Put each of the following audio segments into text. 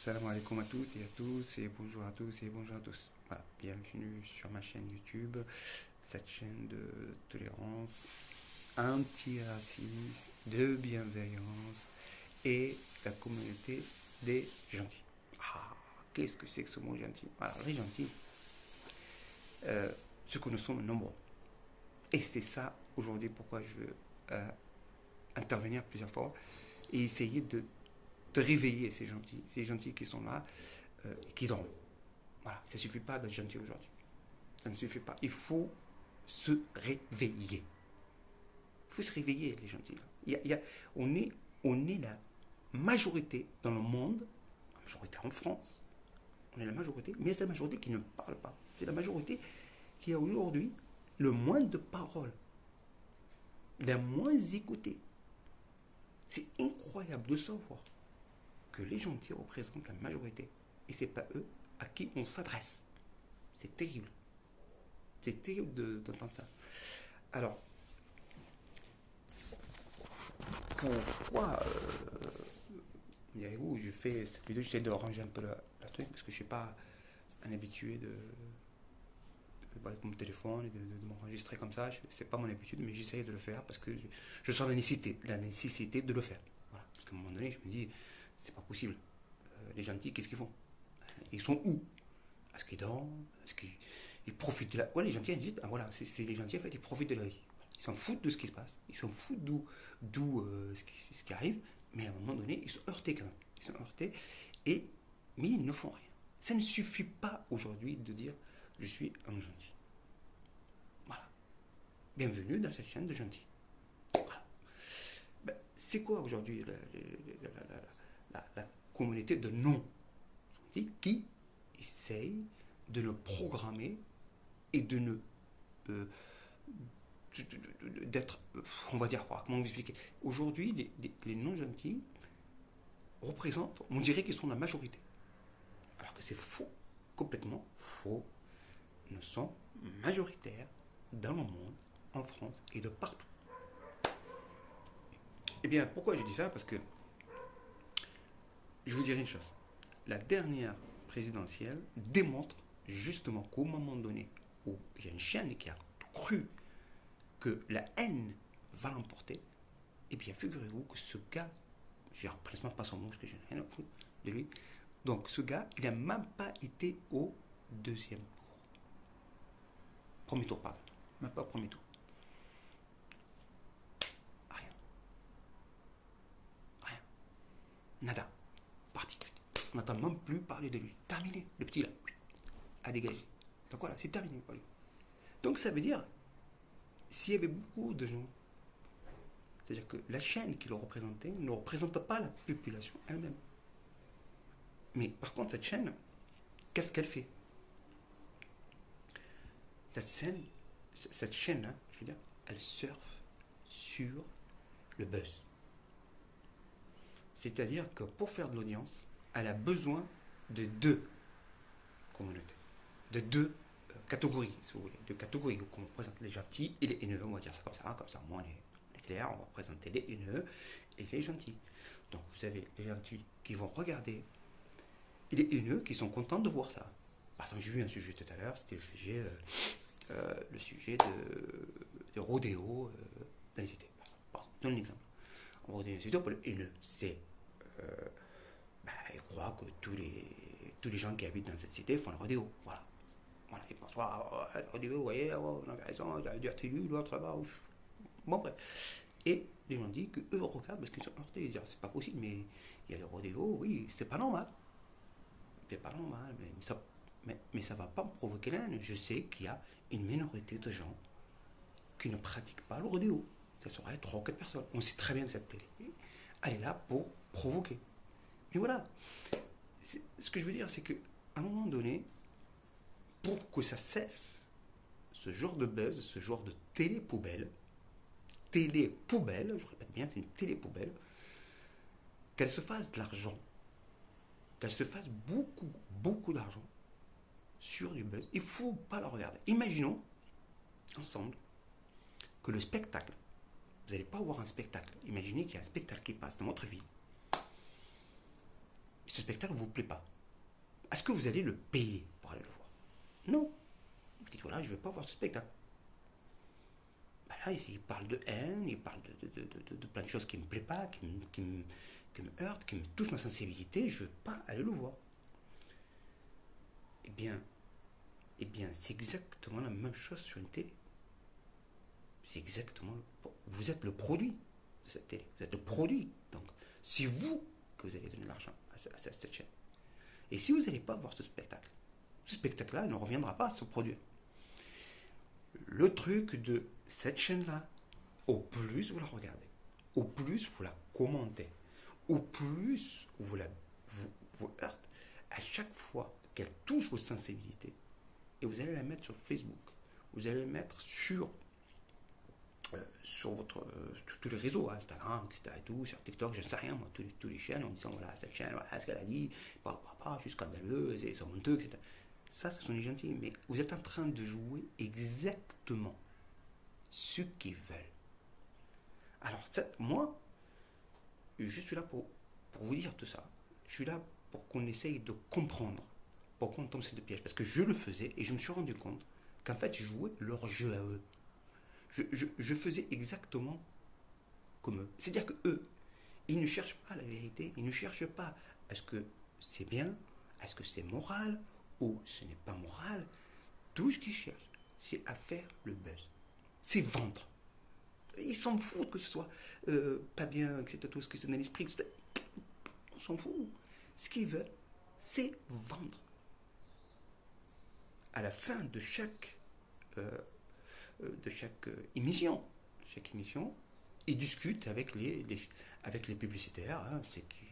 Salam alaikum à toutes et à tous et bonjour à tous et bonjour à tous. Voilà, bienvenue sur ma chaîne YouTube, cette chaîne de tolérance, anti-raciste, de bienveillance et la communauté des gentils. Ah, qu'est-ce que c'est que ce mot gentil? Voilà, les gentils, ce que nous sommes nombreux. Et c'est ça aujourd'hui pourquoi je veux intervenir plusieurs fois et essayer de réveiller ces gentils qui sont là et qui dorment. Voilà, ça ne suffit pas d'être gentil aujourd'hui. Ça ne suffit pas. Il faut se réveiller. Il faut se réveiller, les gentils. On est la majorité dans le monde, la majorité en France, on est la majorité, mais c'est la majorité qui ne parle pas. C'est la majorité qui a aujourd'hui le moins de paroles, la moins écoutée. C'est incroyable de savoir que les gentils représentent la majorité. Et c'est pas eux à qui on s'adresse. C'est terrible. C'est terrible d'entendre ça. Alors, pourquoi où je fais cette vidéo, j'essaie de ranger un peu la truc parce que je ne suis pas un habitué de parler avec mon téléphone et de m'enregistrer comme ça. C'est pas mon habitude, mais j'essaie de le faire parce que je sens la nécessité de le faire. Voilà. Parce qu'à un moment donné, je me dis, c'est pas possible. Les gentils, qu'est-ce qu'ils font? Ils sont où? Est-ce qu'ils dorment? Est-ce qu'ils profitent de la... Ouais, les gentils, ils disent, ah, voilà, c'est les gentils, en fait, ils profitent de la vie. Ils s'en foutent de ce qui se passe. Ils s'en foutent d'où ce qui arrive. Mais à un moment donné, ils sont heurtés quand même. Ils sont heurtés, mais ils ne font rien. Ça ne suffit pas aujourd'hui de dire, je suis un gentil. Voilà. Bienvenue dans cette chaîne de gentils. Voilà. Ben, c'est quoi aujourd'hui la communauté de non-gentils qui essaye de le programmer et de ne d'être, on va dire, comment vous expliquer? Aujourd'hui, les non-gentils représentent, on dirait qu'ils sont la majorité. Alors que c'est faux, complètement faux. Nous sommes majoritaires dans le monde, en France et de partout. Eh bien, pourquoi je dis ça? Parce que je vous dirai une chose. La dernière présidentielle démontre justement qu'au moment donné où il y a une chaîne qui a cru que la haine va l'emporter, eh bien, figurez-vous que ce gars, je ne représente même pas son nom parce que je n'ai rien à foutre de lui, donc ce gars, il n'a même pas été au deuxième tour. Premier tour, pardon. Même pas au premier tour. Rien. Rien. Nada. Parti. On n'entend même plus parler de lui. Terminé. Le petit là, a dégagé. Donc voilà, c'est terminé pour lui. Donc ça veut dire, s'il y avait beaucoup de gens, c'est-à-dire que la chaîne qui le représentait ne représente pas la population elle-même. Mais par contre, cette chaîne, qu'est-ce qu'elle fait? Cette chaîne, hein, je veux dire, elle surfe sur le buzz. C'est-à-dire que pour faire de l'audience, elle a besoin de deux communautés, de deux catégories, si vous voulez, de catégories où on présente les gentils et les haineux, on va dire ça comme ça, moi on est clair, on va présenter les haineux et les gentils. Donc vous avez les gentils qui vont regarder et les haineux qui sont contents de voir ça. Par exemple, j'ai vu un sujet tout à l'heure, c'était le sujet de rodéo dans les cités. Par exemple, je donne un exemple. En rodéo dans les cités, pour les haineux, c'est ils croient que tous les gens qui habitent dans cette cité font le rodéo. Voilà. Voilà, ils pensent, le rodéo, vous voyez, on avait raison, il a dû être élu, l'autre là-bas. Bon, bref. Et les gens disent qu'eux regardent parce qu'ils sont heurtés. Ils disent, c'est pas possible, mais il y a le rodéo, oui, c'est pas normal. C'est pas normal, mais ça va pas me provoquer la haine. Je sais qu'il y a une minorité de gens qui ne pratiquent pas le rodéo. Ça serait 3 ou 4 personnes. On sait très bien que cette télé, elle est là pour provoquer. Mais voilà, ce que je veux dire, c'est qu'à un moment donné, pour que ça cesse, ce genre de buzz, ce genre de télé-poubelle, je répète bien, c'est une télé-poubelle, qu'elle se fasse de l'argent, qu'elle se fasse beaucoup, beaucoup d'argent sur du buzz, il ne faut pas la regarder. Imaginons, ensemble, que le spectacle, vous n'allez pas voir un spectacle, imaginez qu'il y a un spectacle qui passe dans votre ville, ce spectacle ne vous plaît pas, est-ce que vous allez le payer pour aller le voir? Non. Vous dites, voilà, je ne vais pas voir ce spectacle. Ben là, il parle de haine, il parle de plein de choses qui ne me plaisent pas, qui me heurtent, qui me touchent ma sensibilité, je ne veux pas aller le voir. Eh bien, c'est exactement la même chose sur une télé. C'est exactement. Vous êtes le produit de cette télé. Vous êtes le produit. Donc, c'est vous que vous allez donner de l'argent à cette chaîne. Et si vous n'allez pas voir ce spectacle-là ne reviendra pas à se produire. Le truc de cette chaîne-là, au plus vous la regardez, au plus vous la commentez, au plus vous heurte, à chaque fois qu'elle touche vos sensibilités, et vous allez la mettre sur Facebook, vous allez la mettre sur tous les réseaux, Instagram, etc. Et tout, sur TikTok, je ne sais rien, moi, tous les chaînes, en disant voilà, cette chaîne, voilà ce qu'elle a dit, je suis scandaleux, c'est honteux, etc. Ça, ce sont les gentils, mais vous êtes en train de jouer exactement ce qu'ils veulent. Alors, moi, je suis là pour vous dire tout ça. Je suis là pour qu'on essaye de comprendre pourquoi on tombe sur des pièges. Parce que je le faisais et je me suis rendu compte qu'en fait, je jouais leur jeu à eux. Je faisais exactement comme eux. C'est-à-dire qu'eux, ils ne cherchent pas la vérité, ils ne cherchent pas est-ce que c'est bien, est-ce que c'est moral ou ce n'est pas moral. Tout ce qu'ils cherchent, c'est à faire le buzz. C'est vendre. Ils s'en foutent que ce soit pas bien, que c'est tout ce que c'est dans l'esprit. On s'en fout. Ce qu'ils veulent, c'est vendre. À la fin de chaque émission, ils discutent avec avec les publicitaires, c'est qui,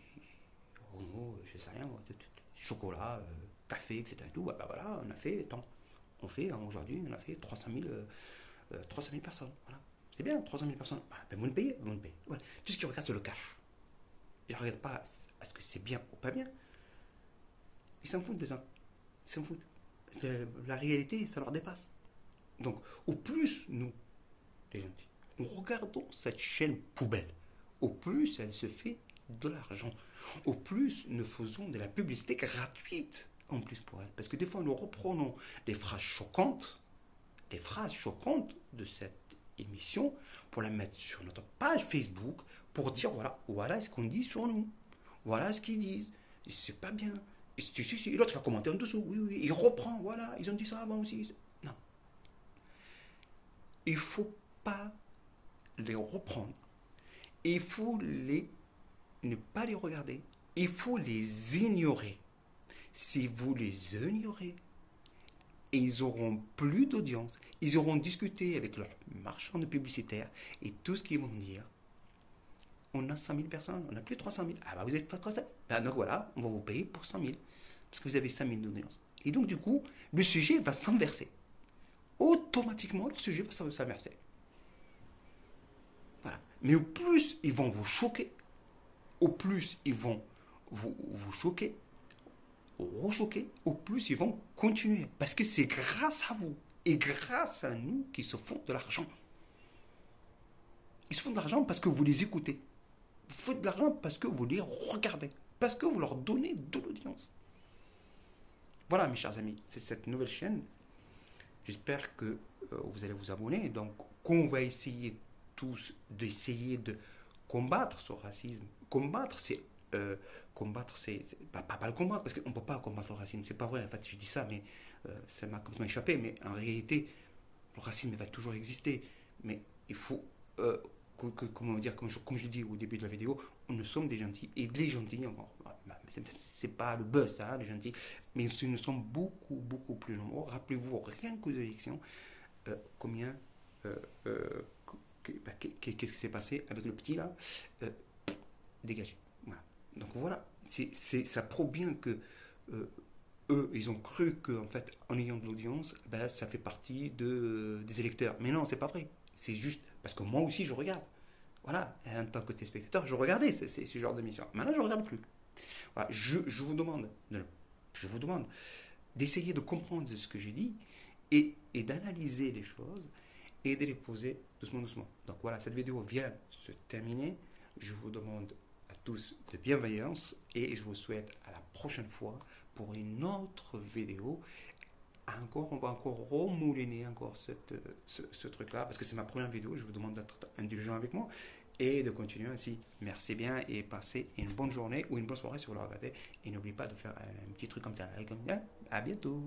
je sais rien, chocolat, café, etc. Et tout. Bah, voilà, on a fait tant. Aujourd'hui, on a fait 300 000 personnes. Voilà. C'est bien, 300 000 personnes. Bah, ben vous le payez, Voilà. Tout ce qu'ils regardent, c'est le cash. Ils ne regardent pas est-ce que c'est bien ou pas bien. Ils s'en foutent de ça. Ils s'en foutent. La réalité, ça leur dépasse. Donc, au plus nous, les gentils, nous regardons cette chaîne poubelle, au plus elle se fait de l'argent. Au plus nous faisons de la publicité gratuite en plus pour elle. Parce que des fois, nous reprenons des phrases choquantes de cette émission pour la mettre sur notre page Facebook pour dire voilà ce qu'on dit sur nous. Voilà ce qu'ils disent. C'est pas bien. Et l'autre va commenter en dessous. Oui, il reprend. Voilà, ils ont dit ça avant aussi. Non. Il ne faut pas les reprendre. Il faut ne pas les regarder. Il faut les ignorer. Si vous les ignorez, ils auront plus d'audience. Ils auront discuté avec leurs marchands de publicitaires et tout ce qu'ils vont dire. On a 100 000 personnes, on a plus de 300 000. Ah bah vous êtes très très. Donc voilà, on va vous payer pour 100 000. Parce que vous avez 5 000 d'audience. Et donc du coup, le sujet va s'inverser. Automatiquement, le sujet va s'inverser. Voilà. Mais au plus ils vont vous choquer, au plus ils vont vous choquer, rechoquer, au plus ils vont continuer. Parce que c'est grâce à vous et grâce à nous qu'ils se font de l'argent. Ils se font de l'argent parce que vous les écoutez. Vous faites de l'argent parce que vous les regardez. Parce que vous leur donnez de l'audience. Voilà mes chers amis, c'est cette nouvelle chaîne. J'espère que vous allez vous abonner. Donc qu'on va essayer tous d'essayer de combattre ce racisme. Combattre, c'est pas le combattre, parce qu'on ne peut pas combattre le racisme. C'est pas vrai, en fait, je dis ça, mais ça m'a complètement échappé. Mais en réalité, le racisme va toujours exister. Mais il faut, comment dire, comme je l'ai dit au début de la vidéo, nous sommes des gentils. Et les gentils, c'est pas le buzz, ça, les gentils. Mais nous sommes beaucoup, beaucoup plus nombreux. Rappelez-vous, rien qu'aux élections, combien. Qu'est-ce qui s'est passé avec le petit là dégagé. Voilà. Donc voilà, ça prouve bien que eux, ils ont cru qu'en fait, en ayant de l'audience, ben, ça fait partie des électeurs. Mais non, c'est pas vrai. C'est juste parce que moi aussi, je regarde. Voilà, en tant que téléspectateur, je regardais ce genre d'émission. Maintenant, je ne regarde plus. Voilà, je vous demande d'essayer de comprendre ce que j'ai dit et d'analyser les choses et de les poser doucement, doucement. Donc voilà, cette vidéo vient se terminer. Je vous demande à tous de bienveillance et je vous souhaite à la prochaine fois pour une autre vidéo. Encore, on va encore remouliner encore ce truc-là, parce que c'est ma première vidéo. Je vous demande d'être indulgent avec moi et de continuer ainsi. Merci bien et passez une bonne journée ou une bonne soirée si vous le regardez. Et n'oubliez pas de faire un petit truc comme ça. À bientôt.